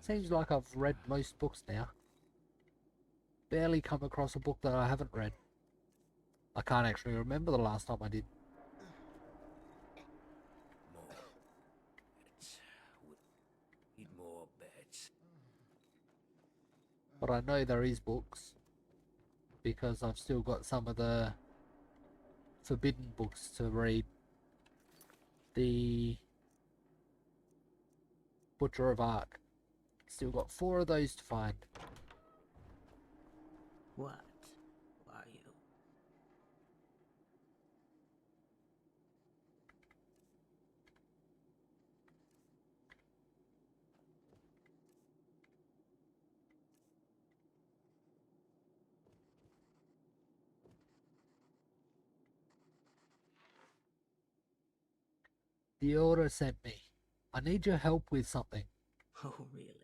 Seems like I've read most books now. Barely come across a book that I haven't read. I can't actually remember the last time I did. More beds. We need more beds. But I know there is books. Because I've still got some of the forbidden books to read. The Butcher of Ark. Still got 4 of those to find. What are you? The Order sent me. I need your help with something. Oh, really?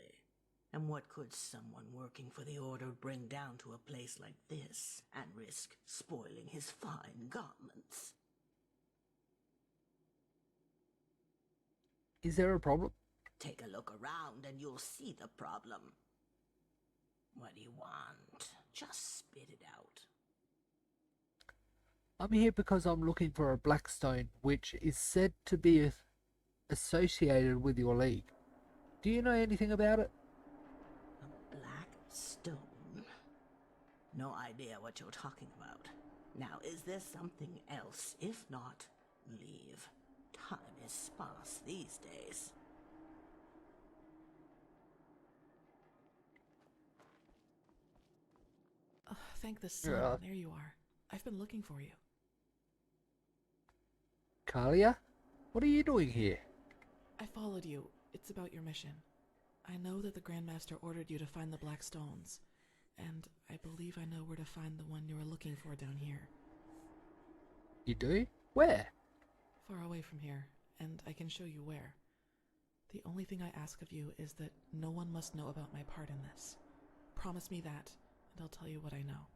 And what could someone working for the Order bring down to a place like this and risk spoiling his fine garments? Is there a problem? Take a look around and you'll see the problem. What do you want? Just spit it out. I'm here because I'm looking for a black stone which is said to be associated with your league. Do you know anything about it? A black stone? No idea what you're talking about. Now, is there something else? If not, leave. Time is sparse these days. Thank the sun. Yeah. There you are. I've been looking for you. Kalia? What are you doing here? I followed you. It's about your mission. I know that the Grandmaster ordered you to find the Black Stones, and I believe I know where to find the one you are looking for down here. You do? Where? Far away from here, and I can show you where. The only thing I ask of you is that no one must know about my part in this. Promise me that, and I'll tell you what I know.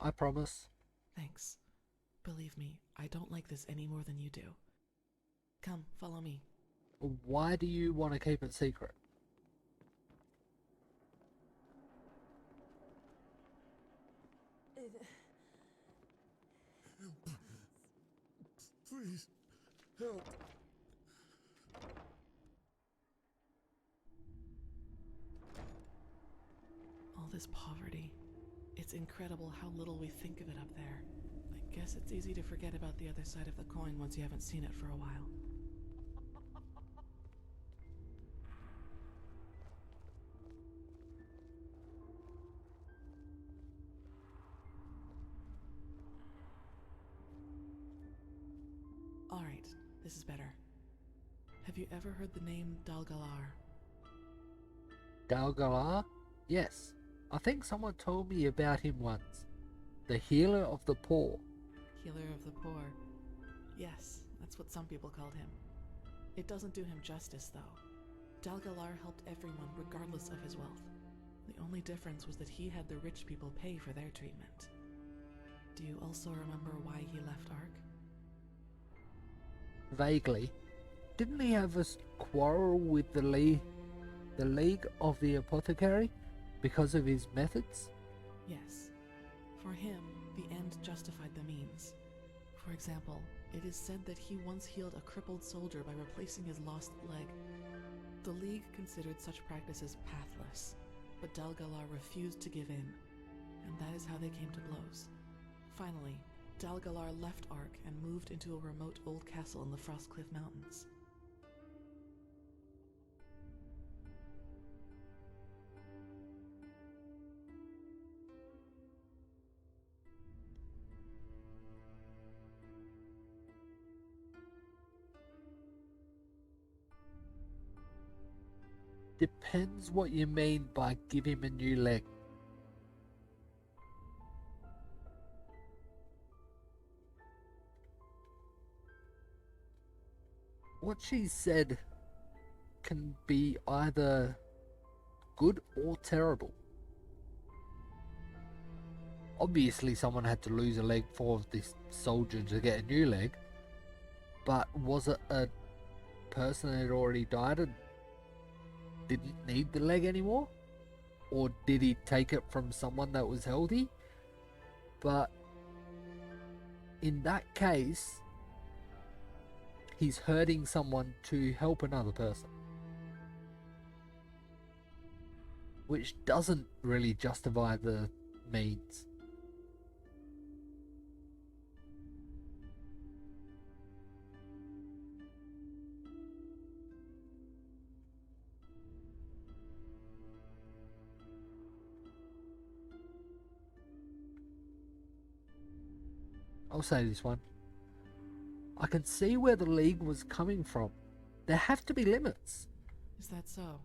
I promise. Thanks. Believe me, I don't like this any more than you do. Come, follow me. Why do you want to keep it secret? Please, help. All this poverty. It's incredible how little we think of it up there. I guess it's easy to forget about the other side of the coin once you haven't seen it for a while. Alright, this is better. Have you ever heard the name Dalgalar? Dalgalar? Yes. I think someone told me about him once. The healer of the poor. Healer of the poor. Yes, that's what some people called him. It doesn't do him justice, though. Dalgalar helped everyone regardless of his wealth. The only difference was that he had the rich people pay for their treatment. Do you also remember why he left Ark? Vaguely. Didn't he have a quarrel with the League of the Apothecary because of his methods? Yes. For him, the end justified the means. For example, it is said that he once healed a crippled soldier by replacing his lost leg. The League considered such practices pathless, but Dalgalar refused to give in, and that is how they came to blows. Finally, Dalgalar left Ark and moved into a remote old castle in the Frostcliff Mountains. Depends what you mean by give him a new leg. What she said can be either good or terrible. Obviously someone had to lose a leg for this soldier to get a new leg, but was it a person that had already died and didn't need the leg anymore? Or did he take it from someone that was healthy? But in that case, he's hurting someone to help another person, which doesn't really justify the means. I'll say this one. I can see where the League was coming from. There have to be limits. Is that so?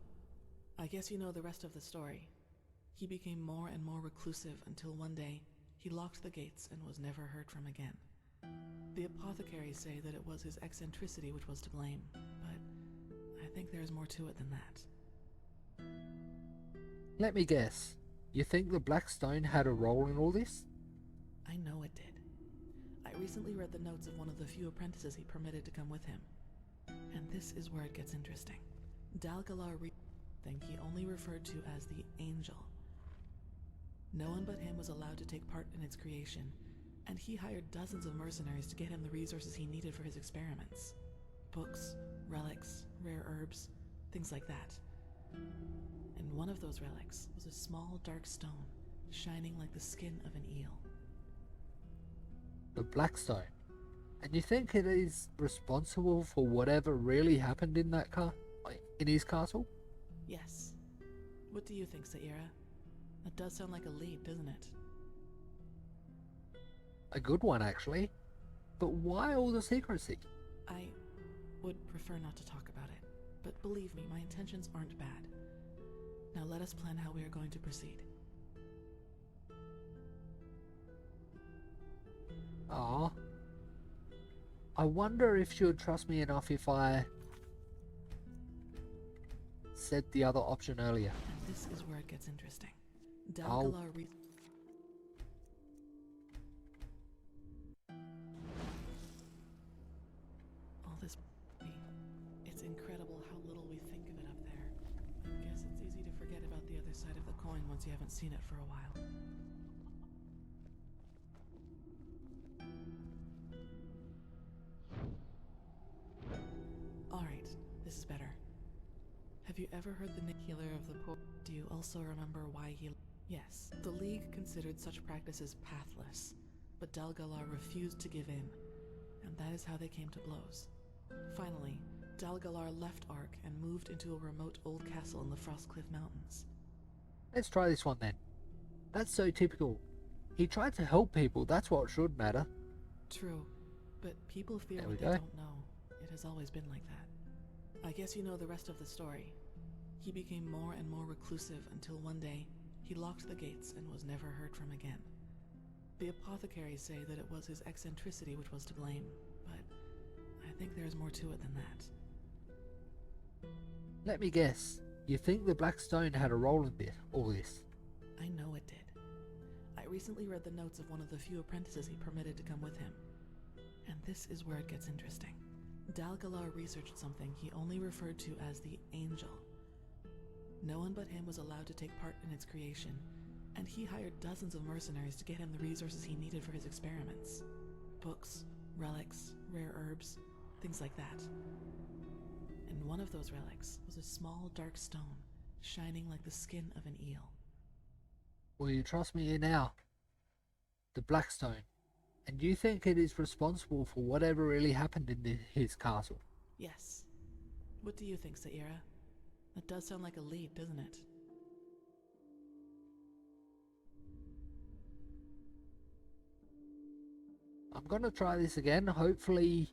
I guess you know the rest of the story. He became more and more reclusive until one day he locked the gates and was never heard from again. The apothecaries say that it was his eccentricity which was to blame, but I think there is more to it than that. Let me guess. You think the Black Stone had a role in all this? I know it did. I recently read the notes of one of the few apprentices he permitted to come with him. And this is where it gets interesting. Dalgalar thing he only referred to as the Angel. No one but him was allowed to take part in its creation, and he hired dozens of mercenaries to get him the resources he needed for his experiments. Books, relics, rare herbs, things like that. And one of those relics was a small dark stone, shining like the skin of an eel. The Blackstone. And you think it is responsible for whatever really happened in that in his castle? Yes. What do you think, Saira? That does sound like a lead, doesn't it? A good one, actually. But why all the secrecy? I would prefer not to talk about it, but believe me, my intentions aren't bad. Now let us plan how we are going to proceed. Ah, I wonder if she would trust me enough if I said the other option earlier. And this is where it gets interesting. I'll- Dalgalar all this it's incredible how little we think of it up there. I guess it's easy to forget about the other side of the coin once you haven't seen it for a while. Alright, this is better. Have you ever heard the healer of the poor? Do you also remember why he... Yes, the League considered such practices pathless, but Dalgalar refused to give in, and that is how they came to blows. Finally, Dalgalar left Ark and moved into a remote old castle in the Frostcliff Mountains. Let's try this one then. That's so typical. He tried to help people, that's what should matter. True, but people fear There we what they go. don't know. It has always been like that. I guess you know the rest of the story. He became more and more reclusive until one day he locked the gates and was never heard from again. The apothecaries say that it was his eccentricity which was to blame, but I think there is more to it than that. Let me guess. You think the Black Stone had a role in all this? I know it did. I recently read the notes of one of the few apprentices he permitted to come with him. And this is where it gets interesting. Dalgalar researched something he only referred to as the Angel. No one but him was allowed to take part in its creation, and he hired dozens of mercenaries to get him the resources he needed for his experiments. Books, relics, rare herbs, things like that. And one of those relics was a small dark stone, shining like the skin of an eel. Will you trust me now? The Black Stone. And you think it is responsible for whatever really happened in his castle? Yes. What do you think, Saira? That does sound like a lead, doesn't it? I'm gonna try this again. Hopefully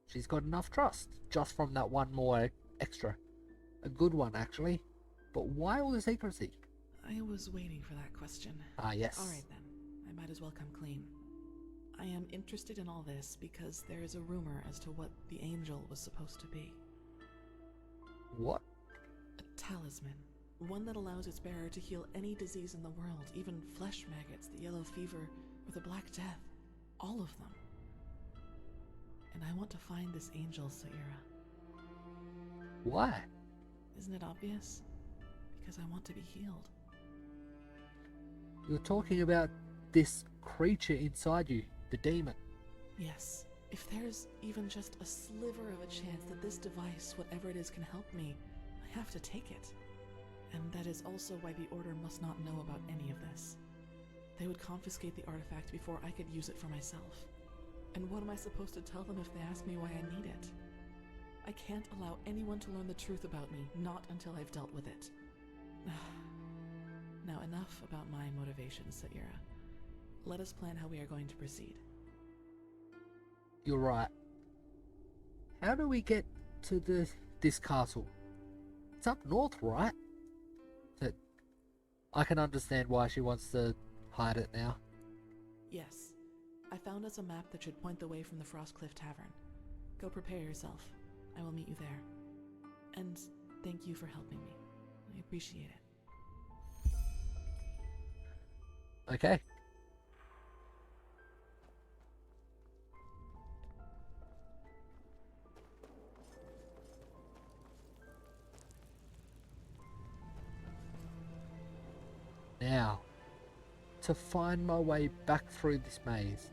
she's got enough trust. Just from that one more extra. A good one, actually. But why all the secrecy? I was waiting for that question. Ah, yes. Alright then. I might as well come clean. I am interested in all this because there is a rumor as to what the Angel was supposed to be. What? A talisman. One that allows its bearer to heal any disease in the world, even flesh maggots, the yellow fever, or the Black Death. All of them. And I want to find this Angel, Saira. Why? Isn't it obvious? Because I want to be healed. You're talking about this creature inside you, the demon. Yes. If there's even just a sliver of a chance that this device, whatever it is, can help me, I have to take it. And that is also why the Order must not know about any of this. They would confiscate the artifact before I could use it for myself. And what am I supposed to tell them if they ask me why I need it? I can't allow anyone to learn the truth about me, not until I've dealt with it. Now enough about my motivations, Saira. Let us plan how we are going to proceed. You're right. How do we get to this castle? It's up north, right? That I can understand why she wants to hide it now. Yes. I found us a map that should point the way from the Frostcliff Tavern. Go prepare yourself. I will meet you there. And thank you for helping me. I appreciate it. Okay. Now, to find my way back through this maze.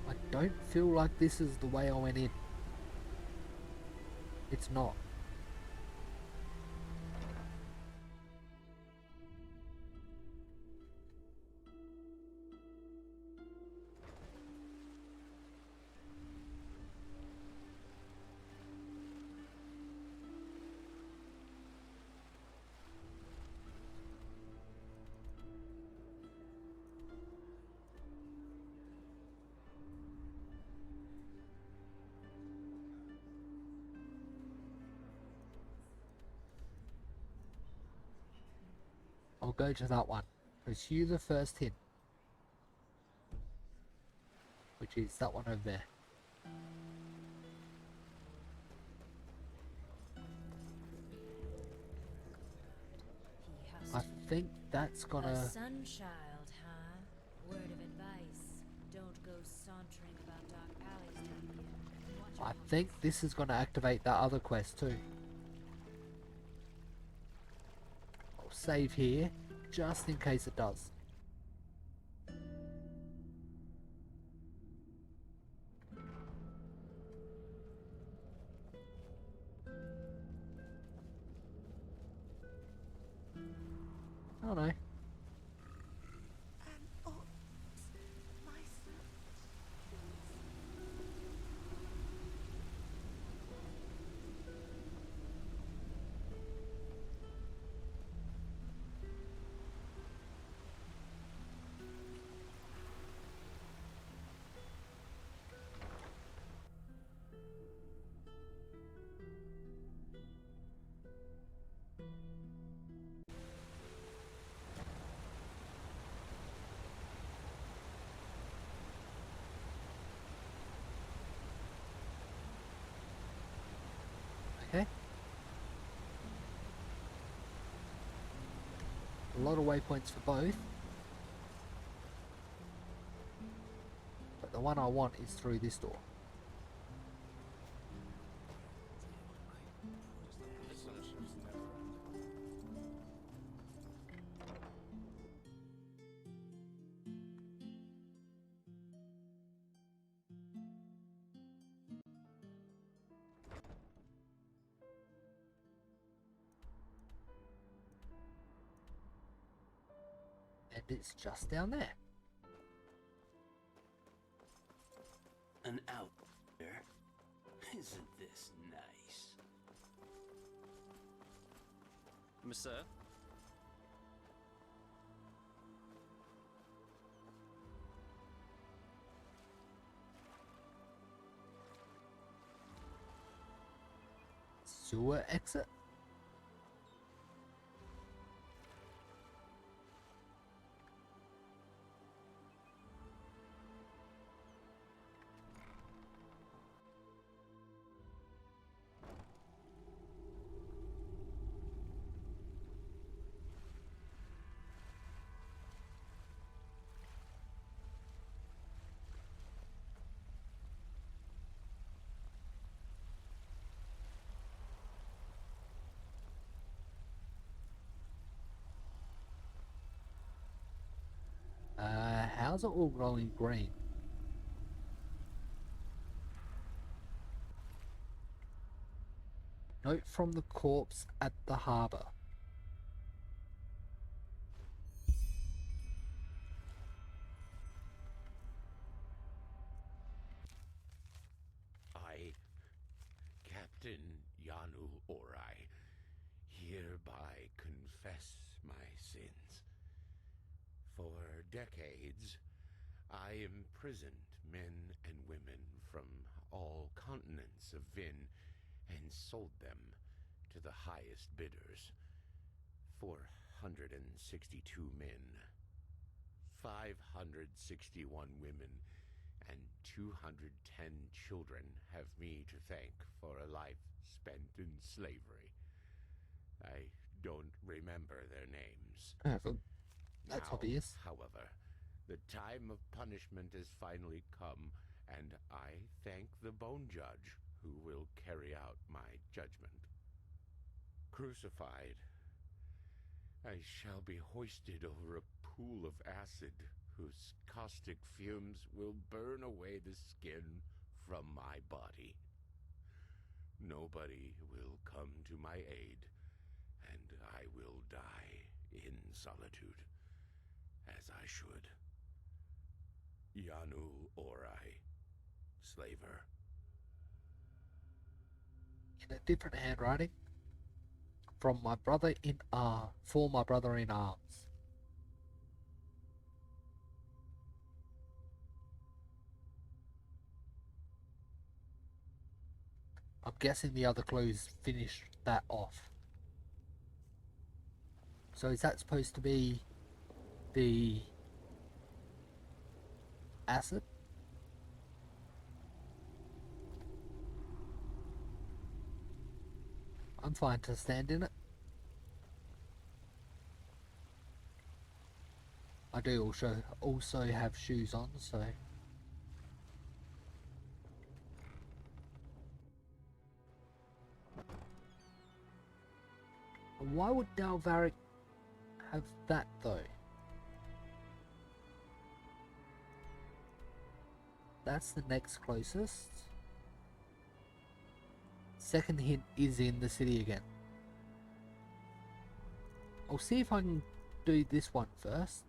I don't feel like this is the way I went in. It's not. I'll go to that one. Pursue the first hint. Which is that one over there. I think that's A gonna... sunchild, huh? Word of advice. Don't go sauntering about dark alleys down here. Watch I your think this is gonna activate that other quest too. I'll save here, just in case it does. Oh no. Okay. A lot of waypoints for both. But the one I want is through this door. And it's just down there. An out there. Isn't this nice? Monsieur? Sewer exit? How's it all glowing green? Note from the corpse at the harbour. I, Captain Yanu Orai, hereby confess my sins. For decades, I imprisoned men and women from all continents of Vin and sold them to the highest bidders. 462 men, 561 women, and 210 children have me to thank for a life spent in slavery. I don't remember their names. That's Now, obvious. however, the time of punishment has finally come, and I thank the Bone Judge who will carry out my judgment. Crucified, I shall be hoisted over a pool of acid whose caustic fumes will burn away the skin from my body. Nobody will come to my aid, and I will die in solitude, as I should. Yanu Orai, slaver. In a different handwriting. From my brother in for my brother in arms. I'm guessing the other clues finish that off. So is that supposed to be the acid? I'm fine to stand in it. I do also have shoes on, so why would Dalvaric have that though? That's the next closest. Second hint is in the city again. I'll see if I can do this one first.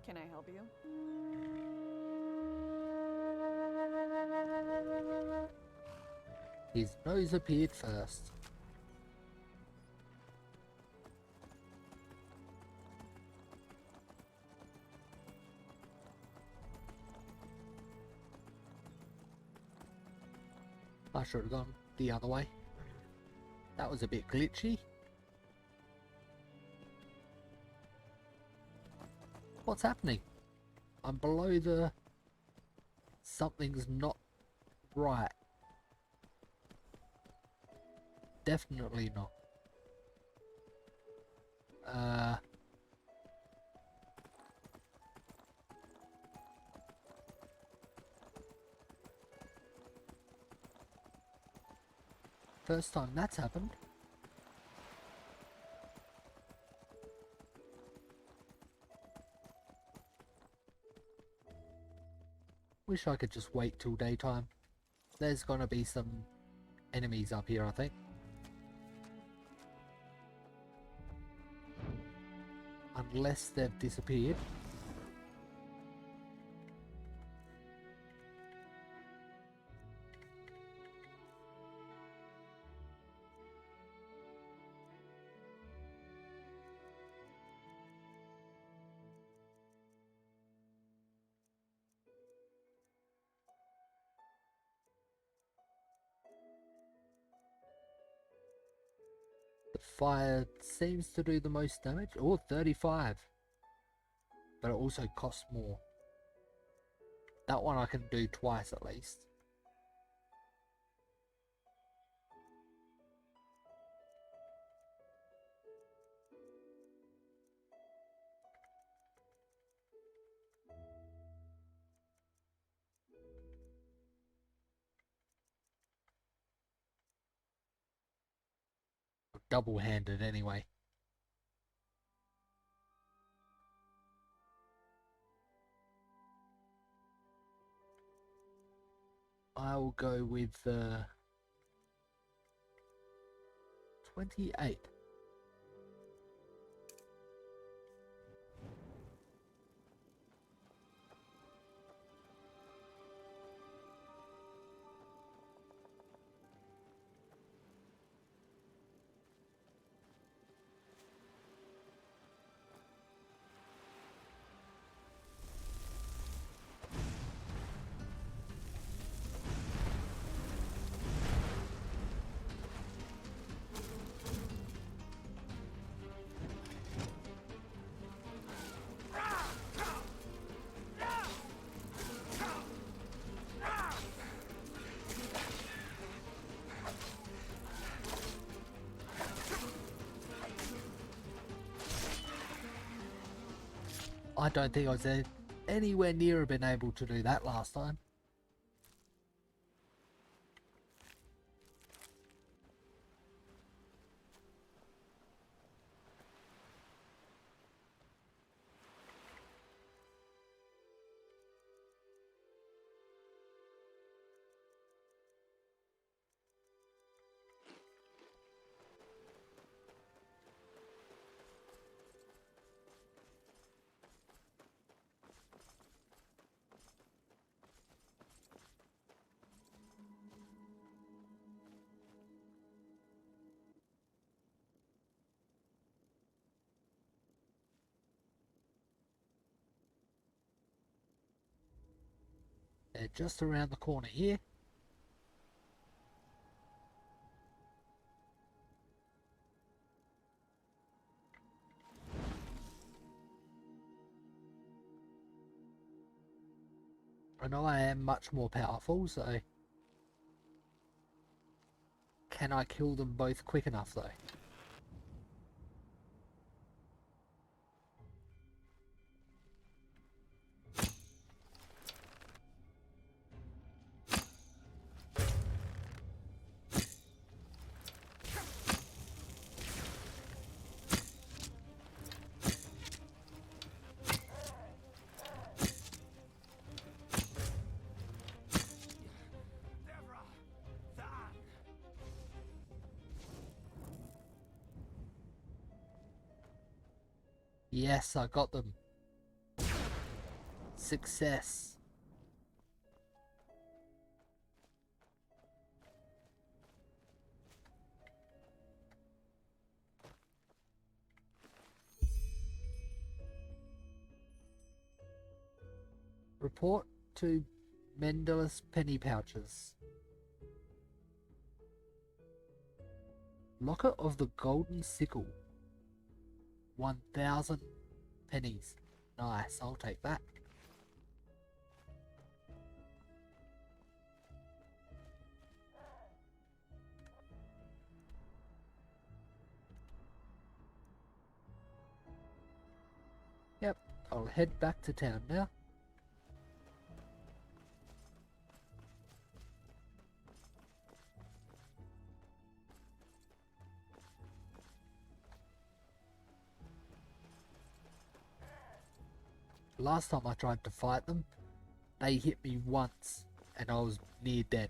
Can I help you? His nose appeared first. I should have gone the other way. That was a bit glitchy. What's happening? I'm below the... Something's not right. Definitely not. First time that's happened. Wish I could just wait till daytime. There's gonna be some enemies up here, I think. Unless they've disappeared. The fire seems to do the most damage. Oh, 35. But it also costs more. That one I can do twice at least. double-handed anyway. I will go with 28. I don't think I was anywhere near been able to do that last time. They're just around the corner here. I know I am much more powerful, so can I kill them both quick enough though? Yes, I got them. Success. Report to Mendel's penny pouches. Locket of the Golden Sickle. 1,000 pennies. Nice, I'll take that. Yep, I'll head back to town now. Last time I tried to fight them, they hit me once and I was near dead.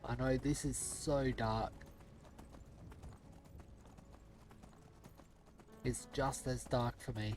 I know this is so dark. It's just as dark for me.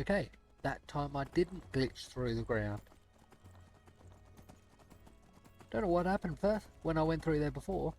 Okay, that time I didn't glitch through the ground. Don't know what happened first when I went through there before.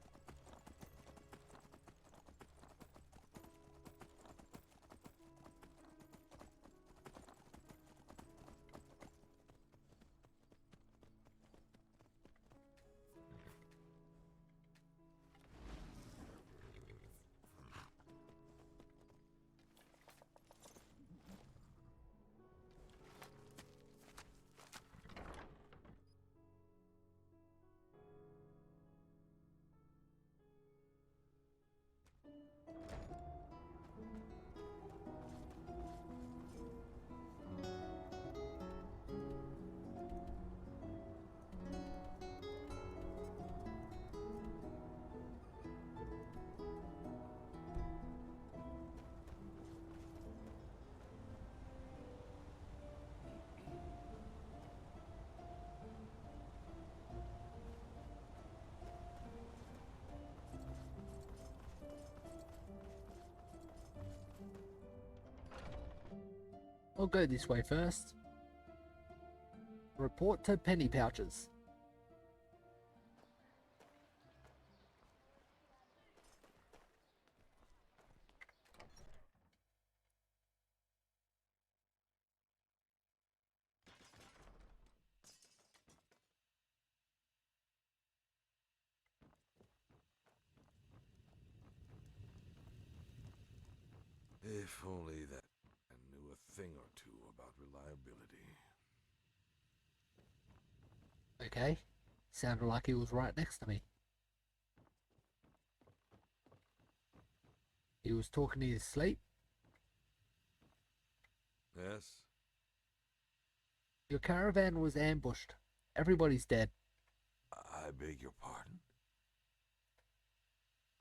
I'll go this way first. Report to Penny Pouches. If only that man knew a thing or two about reliability. Okay, sounded like he was right next to me. He was talking in his sleep. Yes? Your caravan was ambushed. Everybody's dead. I beg your pardon?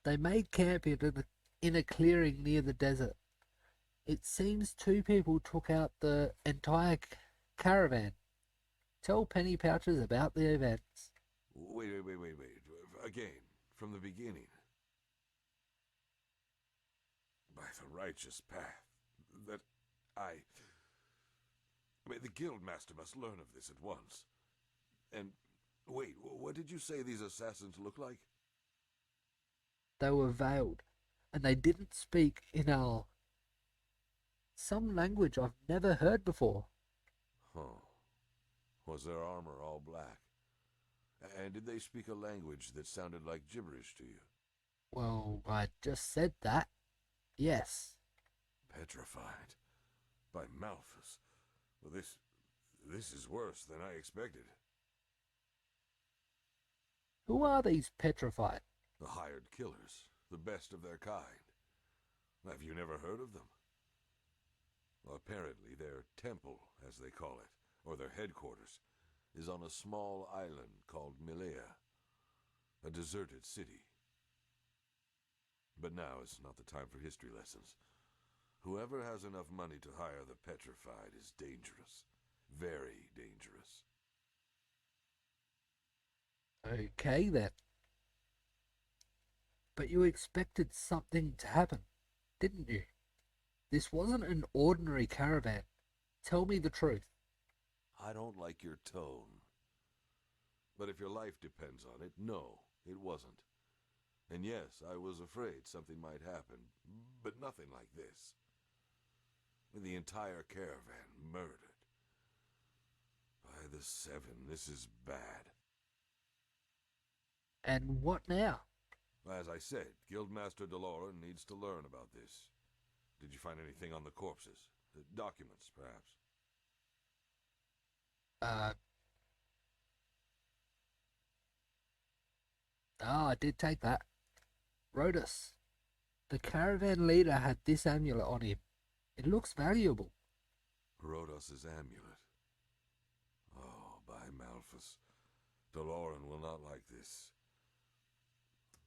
They made camp in a clearing near the desert. It seems 2 people took out the entire caravan. Tell Penny Pouches about the events. Wait. Again, from the beginning. By the righteous path. That I mean, the Guildmaster must learn of this at once. And, wait, what did you say these assassins look like? They were veiled, and they didn't speak in some language I've never heard before. Huh. Was their armor all black? And did they speak a language that sounded like gibberish to you? Well, I just said that. Yes. Petrified. By Malthus. Well, this is worse than I expected. Who are these petrified? The hired killers. The best of their kind. Have you never heard of them? Well, apparently their temple, as they call it, or their headquarters, is on a small island called Milea, a deserted city. But now is not the time for history lessons. Whoever has enough money to hire the petrified is dangerous. Very dangerous. Okay then. But you expected something to happen, didn't you? This wasn't an ordinary caravan. Tell me the truth. I don't like your tone. But if your life depends on it, no, it wasn't. And yes, I was afraid something might happen, but nothing like this. The entire caravan murdered. By the 7, this is bad. And what now? As I said, Guildmaster DeLauren needs to learn about this. Did you find anything on the corpses? Documents, perhaps? I did take that. Rhodas. The caravan leader had this amulet on him. It looks valuable. Rhodos's amulet. Oh, by Malthus. DeLauren will not like this.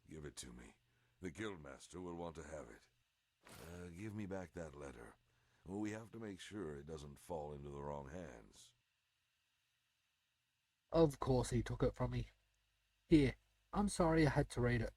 Give it to me. The Guildmaster will want to have it. Give me back that letter. We have to make sure it doesn't fall into the wrong hands. Of course he took it from me. Here, I'm sorry I had to read it.